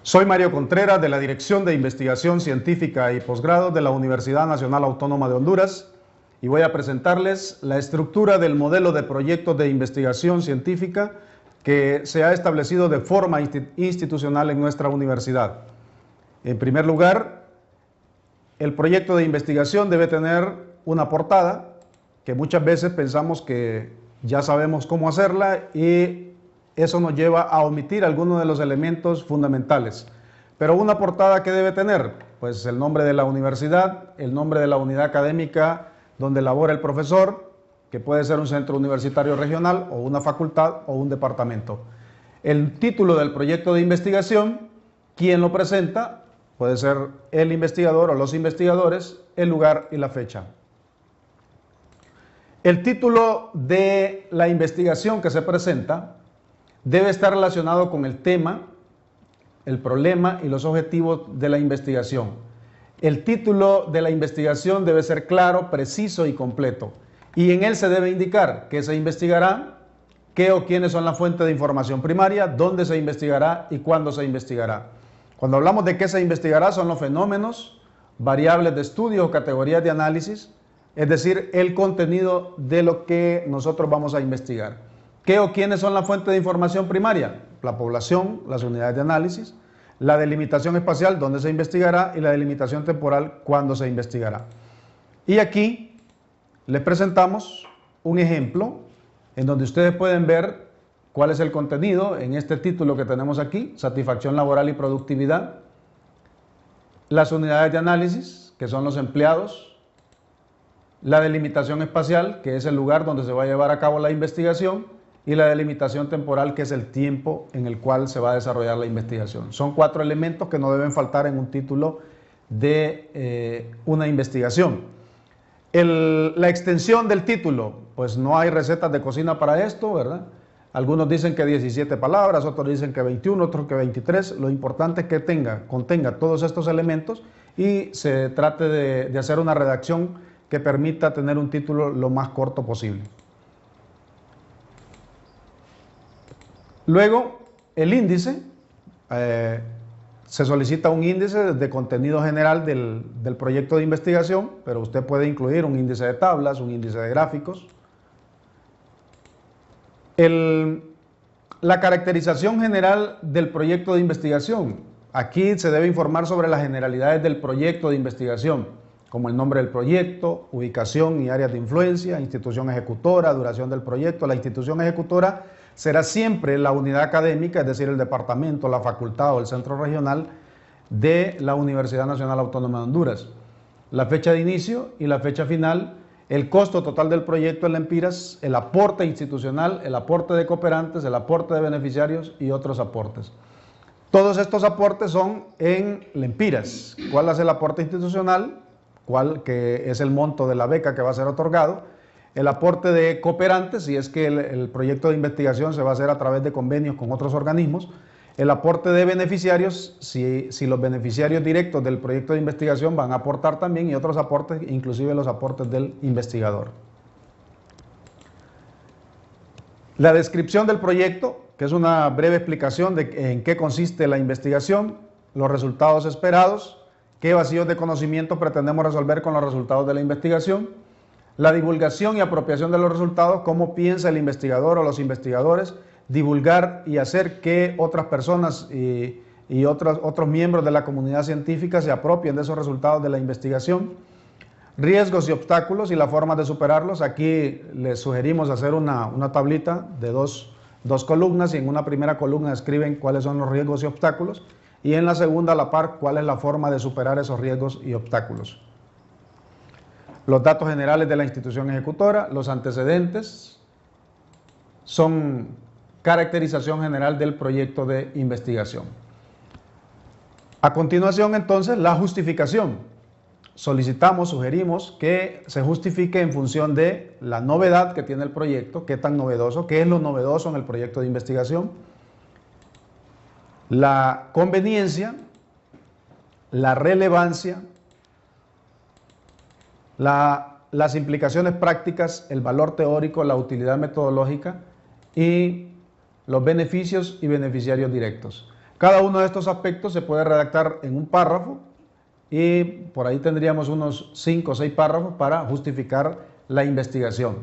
Soy Mario Contreras de la Dirección de Investigación Científica y Posgrado de la Universidad Nacional Autónoma de Honduras y voy a presentarles la estructura del modelo de proyectos de investigación científica que se ha establecido de forma institucional en nuestra universidad. En primer lugar, el proyecto de investigación debe tener una portada, que muchas veces pensamos que ya sabemos cómo hacerla y eso nos lleva a omitir algunos de los elementos fundamentales. Pero una portada, ¿qué debe tener? Pues el nombre de la universidad, el nombre de la unidad académica donde labora el profesor, que puede ser un centro universitario regional o una facultad o un departamento. El título del proyecto de investigación, quién lo presenta, puede ser el investigador o los investigadores, el lugar y la fecha. El título de la investigación que se presenta debe estar relacionado con el tema, el problema y los objetivos de la investigación. El título de la investigación debe ser claro, preciso y completo. Y en él se debe indicar qué se investigará, qué o quiénes son las fuentes de información primaria, dónde se investigará y cuándo se investigará. Cuando hablamos de qué se investigará son los fenómenos, variables de estudio o categorías de análisis, es decir, el contenido de lo que nosotros vamos a investigar. ¿Qué o quiénes son las fuentes de información primaria? La población, las unidades de análisis, la delimitación espacial, dónde se investigará, y la delimitación temporal, cuándo se investigará. Y aquí les presentamos un ejemplo en donde ustedes pueden ver cuál es el contenido en este título que tenemos aquí, satisfacción laboral y productividad, las unidades de análisis, que son los empleados, la delimitación espacial, que es el lugar donde se va a llevar a cabo la investigación, y la delimitación temporal, que es el tiempo en el cual se va a desarrollar la investigación. Son 4 elementos que no deben faltar en un título de una investigación. La extensión del título, pues no hay recetas de cocina para esto, ¿verdad? Algunos dicen que 17 palabras, otros dicen que 21, otros que 23. Lo importante es que contenga todos estos elementos y se trate de hacer una redacción que permita tener un título lo más corto posible. Luego, el índice, se solicita un índice de contenido general del proyecto de investigación, pero usted puede incluir un índice de tablas, un índice de gráficos. La caracterización general del proyecto de investigación. Aquí se debe informar sobre las generalidades del proyecto de investigación, como el nombre del proyecto, ubicación y áreas de influencia, institución ejecutora, duración del proyecto. La institución ejecutora será siempre la unidad académica, es decir, el departamento, la facultad o el centro regional de la Universidad Nacional Autónoma de Honduras. La fecha de inicio y la fecha final, el costo total del proyecto en Lempiras, el aporte institucional, el aporte de cooperantes, el aporte de beneficiarios y otros aportes. Todos estos aportes son en Lempiras. ¿Cuál es el aporte institucional? Que es el monto de la beca que va a ser otorgado. El aporte de cooperantes, si es que el proyecto de investigación se va a hacer a través de convenios con otros organismos. El aporte de beneficiarios, si los beneficiarios directos del proyecto de investigación van a aportar también, y otros aportes, inclusive los aportes del investigador. La descripción del proyecto, que es una breve explicación de en qué consiste la investigación, los resultados esperados, qué vacíos de conocimiento pretendemos resolver con los resultados de la investigación, la divulgación y apropiación de los resultados, cómo piensa el investigador o los investigadores divulgar y hacer que otras personas y otros miembros de la comunidad científica se apropien de esos resultados de la investigación, riesgos y obstáculos y la forma de superarlos. Aquí les sugerimos hacer una tablita de dos columnas, y en una primera columna escriben cuáles son los riesgos y obstáculos, y en la segunda, a la par, cuál es la forma de superar esos riesgos y obstáculos. Los datos generales de la institución ejecutora, los antecedentes, son caracterización general del proyecto de investigación. A continuación, entonces, la justificación. Solicitamos, sugerimos que se justifique en función de la novedad que tiene el proyecto, qué tan novedoso, qué es lo novedoso en el proyecto de investigación, la conveniencia, la relevancia, las implicaciones prácticas, el valor teórico, la utilidad metodológica y los beneficios y beneficiarios directos. Cada uno de estos aspectos se puede redactar en un párrafo y por ahí tendríamos unos 5 o 6 párrafos para justificar la investigación.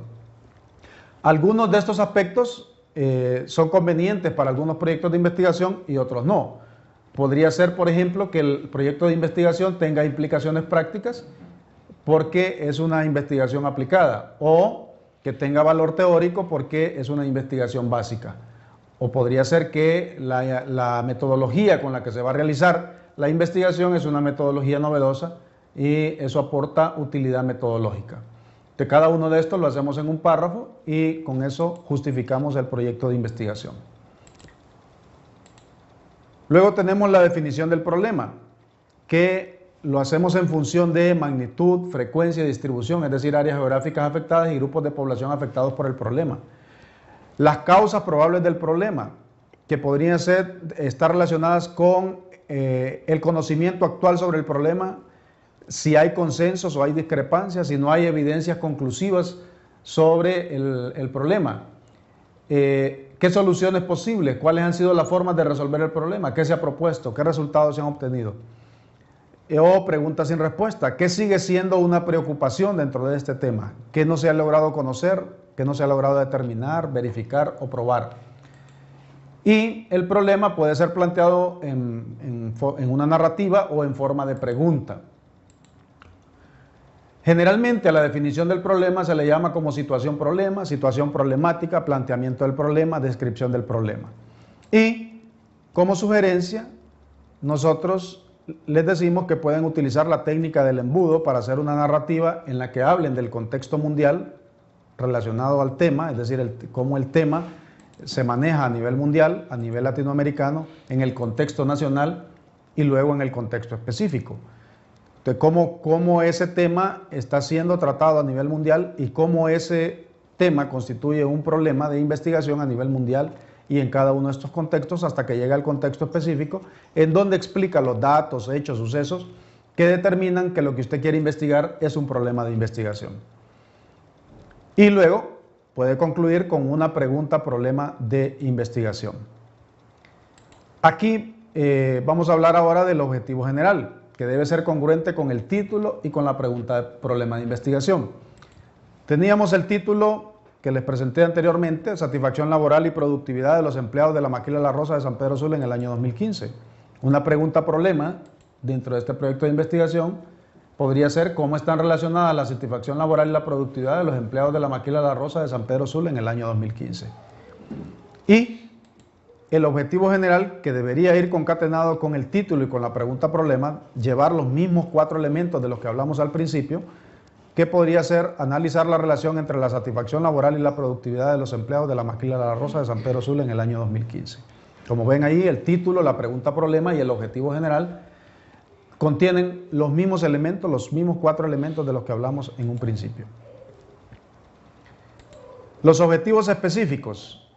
Algunos de estos aspectos son convenientes para algunos proyectos de investigación y otros no. Podría ser, por ejemplo, que el proyecto de investigación tenga implicaciones prácticas porque es una investigación aplicada, o que tenga valor teórico porque es una investigación básica. O podría ser que la metodología con la que se va a realizar la investigación es una metodología novedosa y eso aporta utilidad metodológica. De cada uno de estos lo hacemos en un párrafo y con eso justificamos el proyecto de investigación. Luego tenemos la definición del problema, que lo hacemos en función de magnitud, frecuencia y distribución, es decir, áreas geográficas afectadas y grupos de población afectados por el problema. Las causas probables del problema, que podrían estar relacionadas con el conocimiento actual sobre el problema, si hay consensos o hay discrepancias, si no hay evidencias conclusivas sobre el problema. ¿Qué soluciones posibles? ¿Cuáles han sido las formas de resolver el problema? ¿Qué se ha propuesto? ¿Qué resultados se han obtenido? O preguntas sin respuesta. ¿Qué sigue siendo una preocupación dentro de este tema? ¿Qué no se ha logrado conocer? ¿Qué no se ha logrado determinar, verificar o probar? Y el problema puede ser planteado en una narrativa o en forma de pregunta. Generalmente a la definición del problema se le llama como situación-problema, situación problemática, planteamiento del problema, descripción del problema. Y como sugerencia, nosotros les decimos que pueden utilizar la técnica del embudo para hacer una narrativa en la que hablen del contexto mundial relacionado al tema, es decir, cómo el tema se maneja a nivel mundial, a nivel latinoamericano, en el contexto nacional y luego en el contexto específico. De cómo ese tema está siendo tratado a nivel mundial y cómo ese tema constituye un problema de investigación a nivel mundial y en cada uno de estos contextos hasta que llega al contexto específico, en donde explica los datos, hechos, sucesos que determinan que lo que usted quiere investigar es un problema de investigación. Y luego puede concluir con una pregunta-problema de investigación. Aquí vamos a hablar ahora del objetivo general, que debe ser congruente con el título y con la pregunta de problema de investigación. Teníamos el título que les presenté anteriormente, Satisfacción laboral y productividad de los empleados de la Maquila La Rosa de San Pedro Sula en el año 2015. Una pregunta-problema dentro de este proyecto de investigación podría ser cómo están relacionadas la satisfacción laboral y la productividad de los empleados de la Maquila La Rosa de San Pedro Sula en el año 2015. Y el objetivo general, que debería ir concatenado con el título y con la pregunta-problema, llevar los mismos 4 elementos de los que hablamos al principio, que podría ser analizar la relación entre la satisfacción laboral y la productividad de los empleados de la Maquila La Rosa de San Pedro Sula en el año 2015. Como ven ahí, el título, la pregunta-problema y el objetivo general contienen los mismos elementos, los mismos 4 elementos de los que hablamos en un principio. Los objetivos específicos.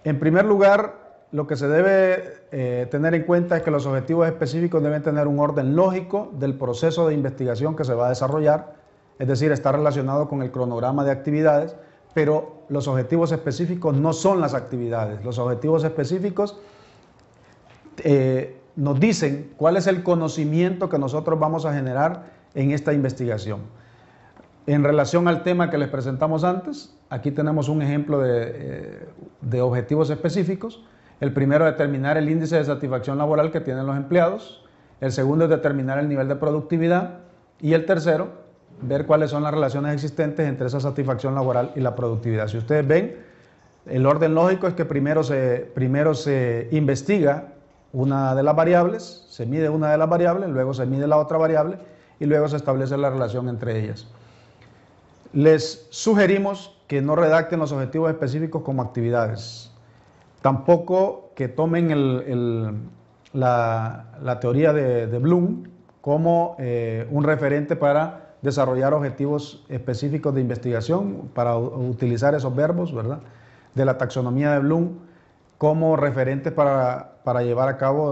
En primer lugar, lo que se debe tener en cuenta es que los objetivos específicos deben tener un orden lógico del proceso de investigación que se va a desarrollar, es decir, está relacionado con el cronograma de actividades, pero los objetivos específicos no son las actividades. Los objetivos específicos nos dicen cuál es el conocimiento que nosotros vamos a generar en esta investigación. En relación al tema que les presentamos antes, aquí tenemos un ejemplo de objetivos específicos. El primero, determinar el índice de satisfacción laboral que tienen los empleados. El segundo es determinar el nivel de productividad. Y el tercero, ver cuáles son las relaciones existentes entre esa satisfacción laboral y la productividad. Si ustedes ven, el orden lógico es que primero se investiga una de las variables, se mide una de las variables, luego se mide la otra variable y luego se establece la relación entre ellas. Les sugerimos que no redacten los objetivos específicos como actividades. Tampoco que tomen la teoría de Bloom como un referente para desarrollar objetivos específicos de investigación, para utilizar esos verbos, ¿verdad?, de la taxonomía de Bloom como referentes para llevar a cabo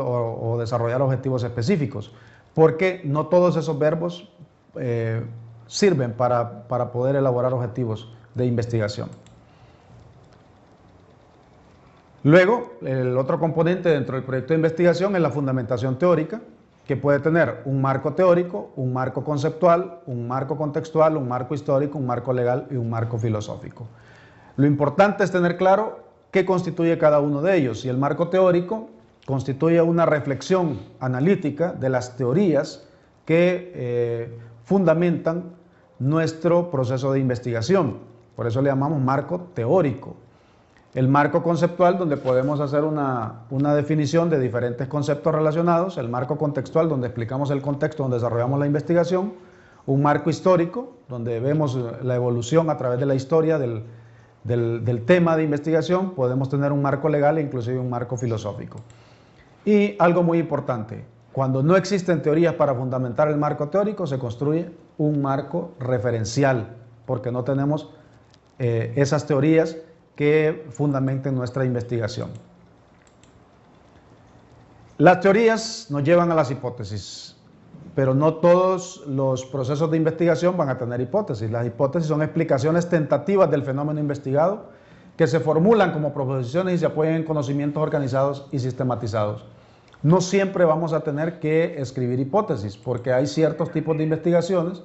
o desarrollar objetivos específicos, porque no todos esos verbos sirven para poder elaborar objetivos de investigación. Luego, el otro componente dentro del proyecto de investigación es la fundamentación teórica, que puede tener un marco teórico, un marco conceptual, un marco contextual, un marco histórico, un marco legal y un marco filosófico. Lo importante es tener claro qué constituye cada uno de ellos. Y el marco teórico constituye una reflexión analítica de las teorías que fundamentan nuestro proceso de investigación. Por eso le llamamos marco teórico. El marco conceptual, donde podemos hacer una definición de diferentes conceptos relacionados. El marco contextual, donde explicamos el contexto donde desarrollamos la investigación. Un marco histórico, donde vemos la evolución a través de la historia del tema de investigación. Podemos tener un marco legal e inclusive un marco filosófico. Y algo muy importante, cuando no existen teorías para fundamentar el marco teórico, se construye un marco referencial, porque no tenemos esas teorías que fundamenten nuestra investigación. Las teorías nos llevan a las hipótesis, pero no todos los procesos de investigación van a tener hipótesis. Las hipótesis son explicaciones tentativas del fenómeno investigado que se formulan como proposiciones y se apoyan en conocimientos organizados y sistematizados. No siempre vamos a tener que escribir hipótesis, porque hay ciertos tipos de investigaciones,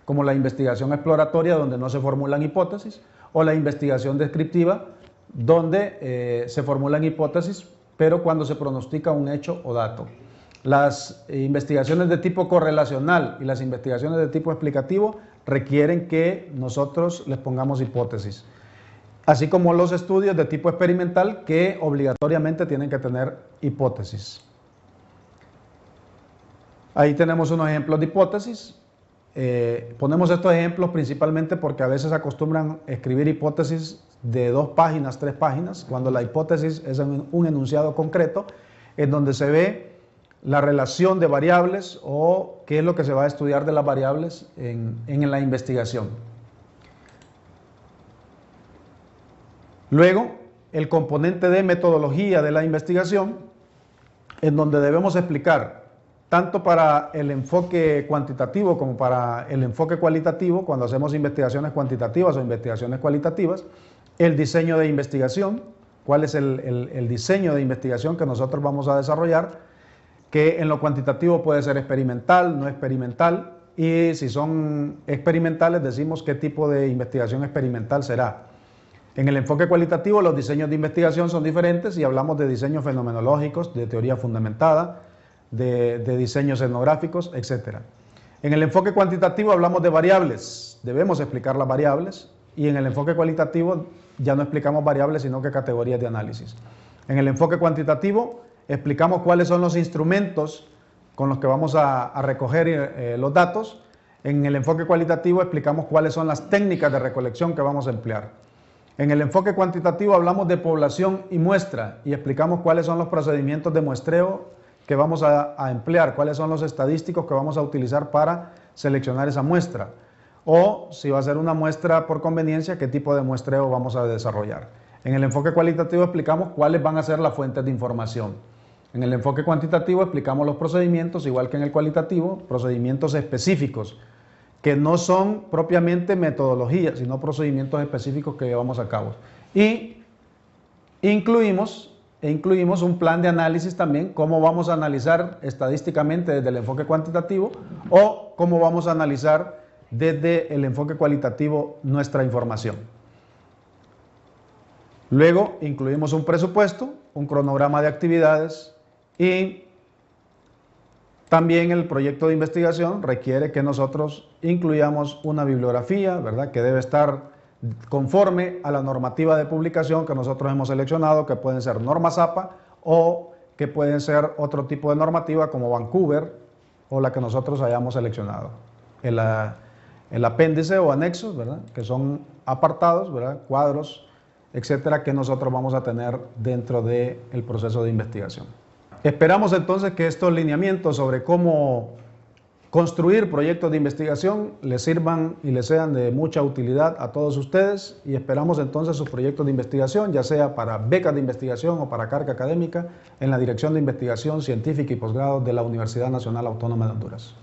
como la investigación exploratoria, donde no se formulan hipótesis, o la investigación descriptiva, donde se formulan hipótesis, pero cuando se pronostica un hecho o dato. Las investigaciones de tipo correlacional y las investigaciones de tipo explicativo requieren que nosotros les pongamos hipótesis, así como los estudios de tipo experimental, que obligatoriamente tienen que tener hipótesis. Ahí tenemos unos ejemplos de hipótesis. Ponemos estos ejemplos principalmente porque a veces acostumbran escribir hipótesis de 2 páginas, 3 páginas, cuando la hipótesis es un enunciado concreto en donde se ve la relación de variables o qué es lo que se va a estudiar de las variables en la investigación. Luego, el componente de metodología de la investigación, en donde debemos explicar tanto para el enfoque cuantitativo como para el enfoque cualitativo, cuando hacemos investigaciones cuantitativas o investigaciones cualitativas, el diseño de investigación, cuál es el diseño de investigación que nosotros vamos a desarrollar, que en lo cuantitativo puede ser experimental, no experimental, y si son experimentales decimos qué tipo de investigación experimental será. En el enfoque cualitativo los diseños de investigación son diferentes y hablamos de diseños fenomenológicos, de teoría fundamentada, de diseños etnográficos, etc. En el enfoque cuantitativo hablamos de variables, debemos explicar las variables, y en el enfoque cualitativo ya no explicamos variables sino que categorías de análisis. En el enfoque cuantitativo explicamos cuáles son los instrumentos con los que vamos a recoger los datos. En el enfoque cualitativo explicamos cuáles son las técnicas de recolección que vamos a emplear. En el enfoque cuantitativo hablamos de población y muestra y explicamos cuáles son los procedimientos de muestreo que vamos a emplear, cuáles son los estadísticos que vamos a utilizar para seleccionar esa muestra. O si va a ser una muestra por conveniencia, qué tipo de muestreo vamos a desarrollar. En el enfoque cualitativo explicamos cuáles van a ser las fuentes de información. En el enfoque cuantitativo explicamos los procedimientos, igual que en el cualitativo, procedimientos específicos, que no son propiamente metodologías, sino procedimientos específicos que llevamos a cabo. Y incluimos un plan de análisis también, cómo vamos a analizar estadísticamente desde el enfoque cuantitativo o cómo vamos a analizar desde el enfoque cualitativo nuestra información. Luego incluimos un presupuesto, un cronograma de actividades y también el proyecto de investigación requiere que nosotros incluyamos una bibliografía, ¿verdad?, que debe estar conforme a la normativa de publicación que nosotros hemos seleccionado, que pueden ser normas APA o que pueden ser otro tipo de normativa como Vancouver o la que nosotros hayamos seleccionado. El apéndice o anexos, ¿verdad?, que son apartados, ¿verdad?, cuadros, etcétera, que nosotros vamos a tener dentro del proceso de investigación. Esperamos entonces que estos lineamientos sobre cómo construir proyectos de investigación les sirvan y les sean de mucha utilidad a todos ustedes y esperamos entonces sus proyectos de investigación, ya sea para becas de investigación o para carga académica, en la Dirección de Investigación Científica y Posgrado de la Universidad Nacional Autónoma de Honduras.